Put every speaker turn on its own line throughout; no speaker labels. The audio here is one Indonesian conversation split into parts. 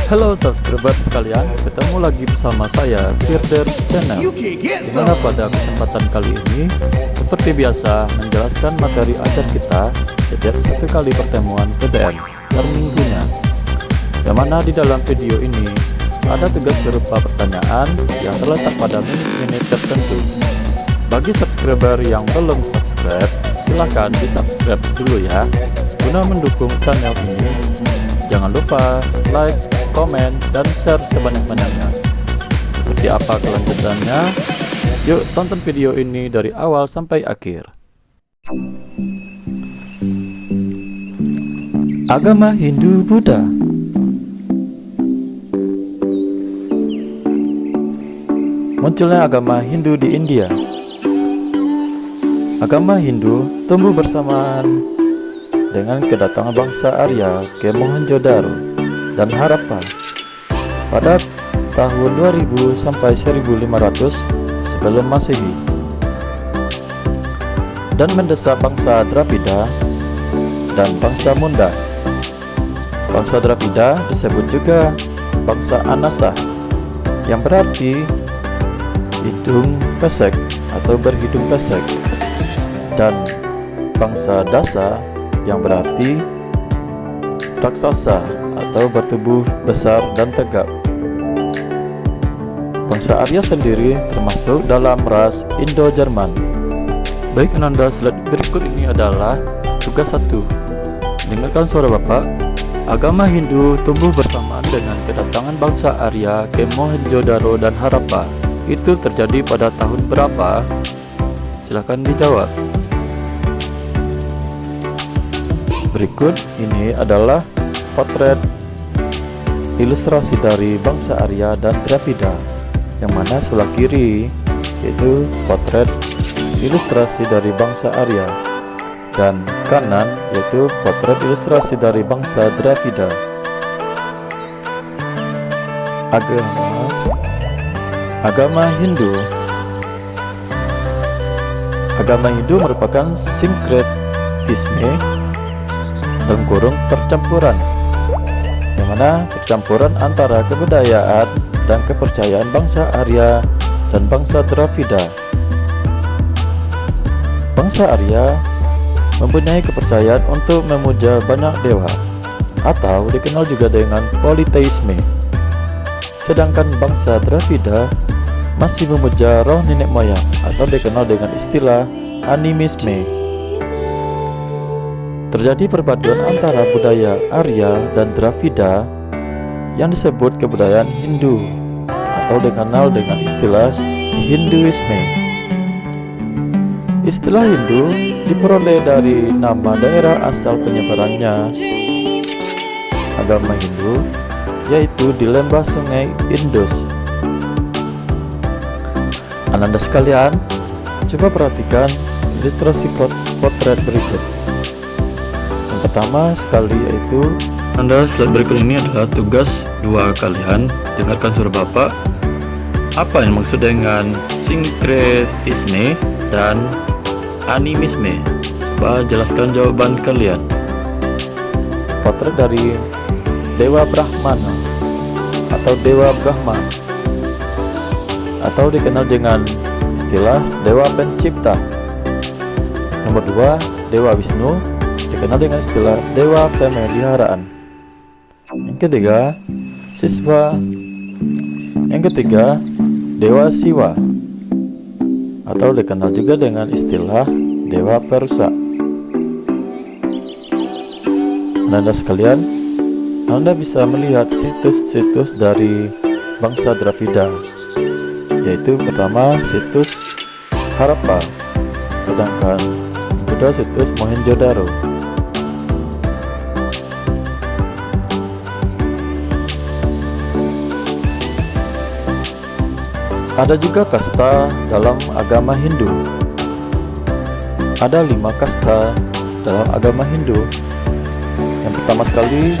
Halo subscriber sekalian, ketemu lagi bersama saya Firder Channel. Dimana pada kesempatan kali ini, seperti biasa, menjelaskan materi ajar kita setiap satu kali pertemuan PBM per minggunya. Yang mana di dalam video ini ada tugas berupa pertanyaan yang terletak pada menit-menit tertentu. Bagi subscriber yang belum subscribe, silahkan di subscribe dulu ya, guna mendukung channel ini. Jangan lupa like, komen, dan share sebanyak-banyaknya. Seperti apa kelanjutannya? Yuk tonton video ini dari awal sampai akhir. Agama Hindu-Buddha. Munculnya agama Hindu di India. Agama Hindu tumbuh bersamaan dengan kedatangan bangsa Arya ke Mohenjo-daro dan Harappa pada tahun 2000 sampai 1500 sebelum Masehi, dan mendesak bangsa Dravida dan bangsa Munda. Bangsa Dravida disebut juga bangsa Anasa, yang berarti hidung pesek atau berhidung pesek, dan bangsa Dasa yang berarti raksasa atau bertubuh besar dan tegap. Bangsa Arya sendiri termasuk dalam ras Indo-Jerman. Baik Ananda, slide berikut ini adalah tugas 1. Dengarkan suara Bapak. Agama Hindu tumbuh bersamaan dengan kedatangan bangsa Arya ke Mohenjo-daro dan Harappa. Itu terjadi pada tahun berapa? Silahkan dijawab. Berikut ini adalah potret ilustrasi dari bangsa Arya dan Dravida, yang mana sebelah kiri yaitu potret ilustrasi dari bangsa Arya, dan kanan yaitu potret ilustrasi dari bangsa Dravida. Agama Hindu. Agama Hindu merupakan sinkretisme dalam kurung percampuran, yang mana percampuran antara kebudayaan dan kepercayaan bangsa Arya dan bangsa Dravida. Bangsa Arya mempunyai kepercayaan untuk memuja banyak dewa, atau dikenal juga dengan politeisme, sedangkan bangsa Dravida masih memuja roh nenek moyang, atau dikenal dengan istilah animisme. Terjadi perpaduan antara budaya Arya dan Dravida yang disebut kebudayaan Hindu, atau dikenal dengan istilah Hinduisme. Istilah Hindu diperoleh dari nama daerah asal penyebarannya agama Hindu, yaitu di lembah sungai Indus. Ananda sekalian, coba perhatikan ilustrasi potret berikut. Pertama sekali yaitu slide berikut ini adalah tugas 2 kalian. Dengarkan suara Bapak. Apa yang maksud dengan sinkretisme dan animisme? Coba jelaskan jawaban kalian. Potret dari Dewa Brahmana atau Dewa Brahma, atau dikenal dengan istilah Dewa Pencipta. Nomor 2, Dewa Wisnu, dikenal dengan istilah Dewa Pemeliharaan. Yang ketiga, Dewa Siwa, atau dikenal juga dengan istilah Dewa Perusak. Anda sekalian, Anda bisa melihat situs-situs dari bangsa Dravida, yaitu pertama situs Harappa, sedangkan kedua situs Mohenjo-daro. Ada juga kasta dalam agama Hindu. Ada 5 kasta dalam agama Hindu. Yang pertama sekali,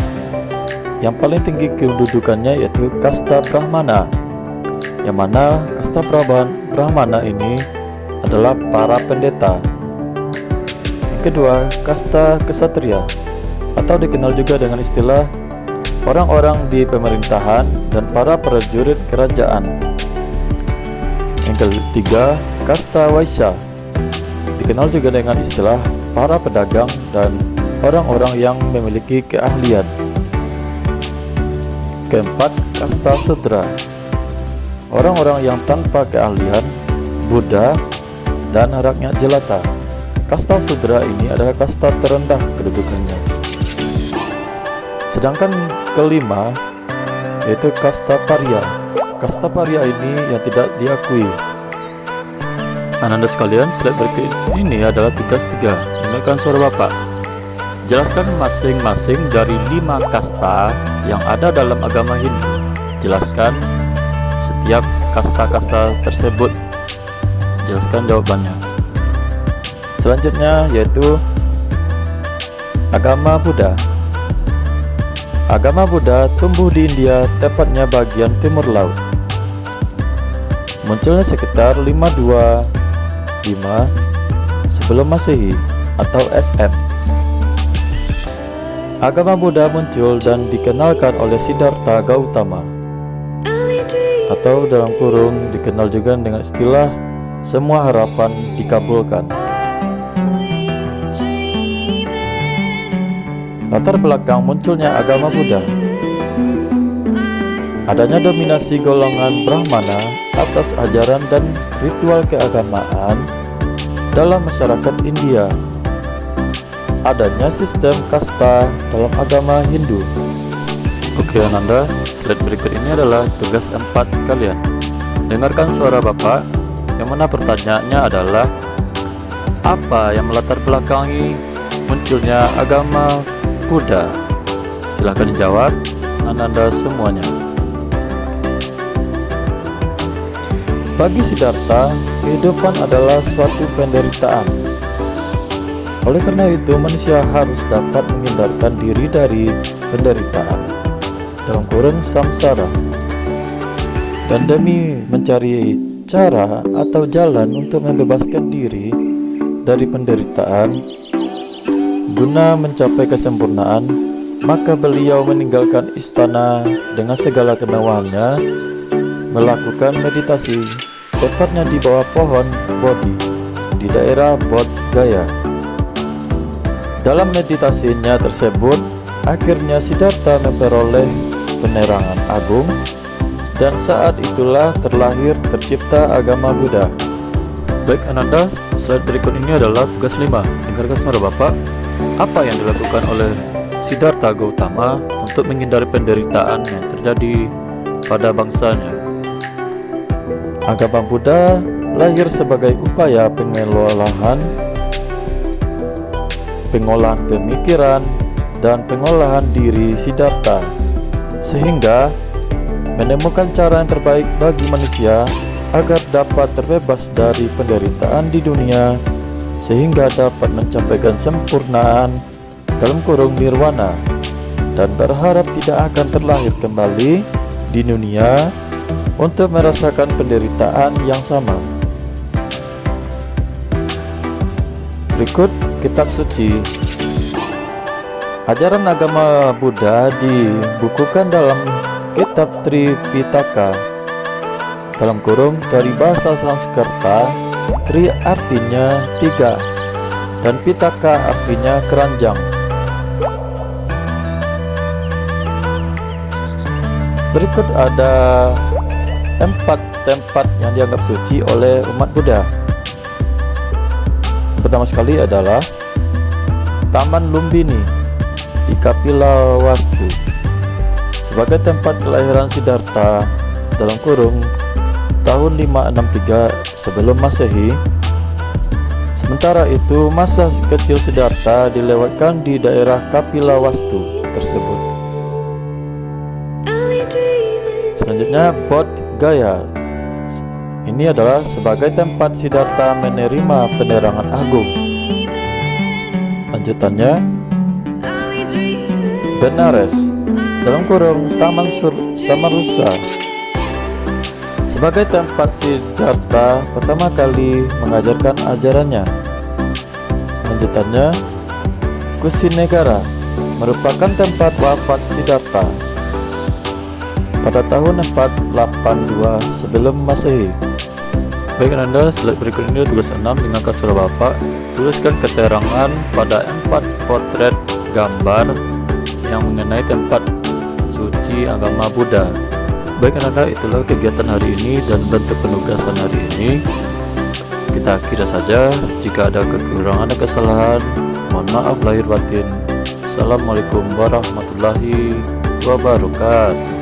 yang paling tinggi kedudukannya yaitu kasta Brahmana, yang mana kasta Brahmana ini adalah para pendeta. Yang kedua, kasta Ksatria, atau dikenal juga dengan istilah orang-orang di pemerintahan, dan para prajurit kerajaan. Yang ketiga, kasta Waisya, dikenal juga dengan istilah para pedagang dan orang-orang yang memiliki keahlian. Keempat, kasta Sudra, orang-orang yang tanpa keahlian, Buddha, dan rakyat jelata. Kasta Sudra ini adalah kasta terendah kedudukannya. Sedangkan kelima, yaitu kasta Parya. Kasta Parya ini yang tidak diakui. Ananda sekalian, slide berikut ini adalah tugas 3. Dengarkan suara Bapak. Jelaskan masing-masing dari 5 kasta yang ada dalam agama Hindu. Jelaskan setiap kasta-kasta tersebut. Jelaskan jawabannya. Selanjutnya yaitu agama Buddha. Agama Buddha tumbuh di India, tepatnya bagian timur laut. Munculnya sekitar 525 sebelum Masehi atau SM. Agama Buddha muncul dan dikenalkan oleh Siddhartha Gautama, atau dalam kurung dikenal juga dengan istilah semua harapan dikabulkan. Latar belakang munculnya agama Buddha: adanya dominasi golongan Brahmana atas ajaran dan ritual keagamaan dalam masyarakat India. Adanya sistem kasta dalam agama Hindu. Oke Ananda, slide berikut ini adalah tugas 4 kalian. Dengarkan suara Bapak, yang mana pertanyaannya adalah apa yang melatar belakangi munculnya agama Buddha? Silahkan dijawab Ananda semuanya. Bagi Siddhartha, kehidupan adalah suatu penderitaan. Oleh karena itu, manusia harus dapat menghindarkan diri dari penderitaan, dalam kurung samsara. Dan demi mencari cara atau jalan untuk membebaskan diri dari penderitaan, guna mencapai kesempurnaan, maka beliau meninggalkan istana dengan segala kemewahannya, melakukan meditasi, tepatnya di bawah pohon Bodhi di daerah Bodh Gaya. Dalam meditasinya tersebut, akhirnya Siddhartha memperoleh penerangan agung, dan saat itulah tercipta agama Buddha. Baik Ananda, slide berikut ini adalah tugas 5. Dengarkan suara Bapak. Apa yang dilakukan oleh Siddhartha Gautama untuk menghindari penderitaan yang terjadi pada bangsanya? Agama Buddha lahir sebagai upaya pengolahan pemikiran dan pengolahan diri Siddhartha, sehingga menemukan cara yang terbaik bagi manusia agar dapat terbebas dari penderitaan di dunia, sehingga dapat mencapai kesempurnaan dalam kurung nirwana, dan berharap tidak akan terlahir kembali di dunia untuk merasakan penderitaan yang sama. Berikut kitab suci. Ajaran agama Buddha dibukukan dalam kitab Tripitaka, dalam kurung dari bahasa Sanskerta. Tri artinya 3 dan Pitaka artinya keranjang. Berikut ada 4 tempat yang dianggap suci oleh umat Buddha. Pertama sekali adalah Taman Lumbini di Kapilavastu, sebagai tempat kelahiran Siddhartha, dalam kurung tahun 563 sebelum Masehi. Sementara itu, masa kecil Siddhartha dilewatkan di daerah Kapilavastu tersebut. Selanjutnya, Bodh Gaya. Ini adalah sebagai tempat Siddhartha menerima penerangan agung. Lanjutannya, Benares, dalam kurung Taman Rusa, sebagai tempat Siddhartha pertama kali mengajarkan ajarannya. Lanjutannya, Kusinegara, merupakan tempat wafat Siddhartha. pada tahun 482 sebelum Masehi. Baik Anda, slide berikut ini tulis 6 dengan kasur Bapak. Tuliskan keterangan pada 4 potret gambar yang mengenai tempat suci agama Buddha. Baik Anda, itulah kegiatan hari ini dan bentuk penugasan hari ini. Kita akhiri saja. Jika ada kekurangan dan kesalahan, mohon maaf lahir batin. Assalamualaikum warahmatullahi wabarakatuh.